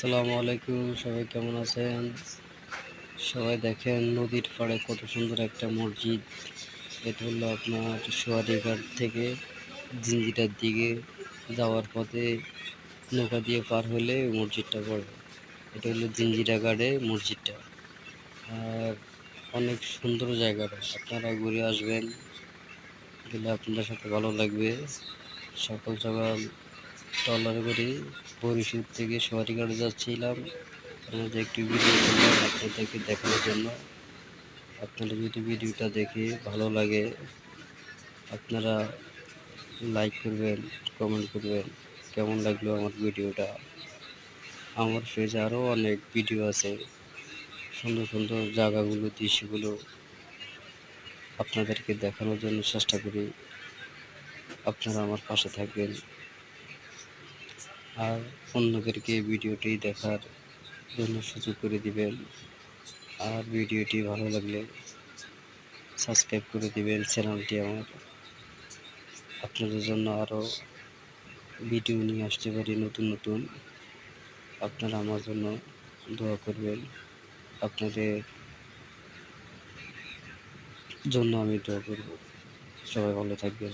আসসালামু আলাইকুম, সবাই কেমন আছেন? সবাই দেখেন নদীর পাড়ে কত সুন্দর একটা মসজিদ। এটা হলো আপনার সোয়ারিঘাট থেকে জিঞ্জিরার দিকে যাওয়ার পথে নৌকা দিয়ে পার হলে মসজিদটা পড়বে। এটা হলো জিঞ্জিরা ঘাটে মসজিদটা। আর অনেক সুন্দর জায়গাটা, আপনারা ঘুরে আসবেন, গেলে আপনাদের সাথে ভালো লাগবে। সকাল সকাল ট্রলারে করে বরিশাল থেকে সোয়ারিঘাটে যাচ্ছিলাম, আমাদের একটি ভিডিও করলাম আপনাদেরকে দেখানোর জন্য। আপনারা যদি ভিডিওটা দেখে ভালো লাগে, আপনারা লাইক করবেন, কমেন্ট করবেন কেমন লাগলো আমার ভিডিওটা। আমার পেজে আরও অনেক ভিডিও আছে, সুন্দর সুন্দর জায়গাগুলো, দৃশ্যগুলো আপনাদেরকে দেখানোর জন্য চেষ্টা করি। আপনারা আমার পাশে থাকবেন আর অন্যদেরকে ভিডিওটি দেখার জন্য সুযোগ করে দিবেন। আর ভিডিওটি ভালো লাগলে সাবস্ক্রাইব করে দিবেন চ্যানেলটি আমার। আপনাদের জন্য আরও ভিডিও নিয়ে আসতে পারি নতুন নতুন। আপনারা আমার জন্য দোয়া করবেন, আপনাদের জন্য আমি দোয়া করব। সবাই ভালো থাকবেন।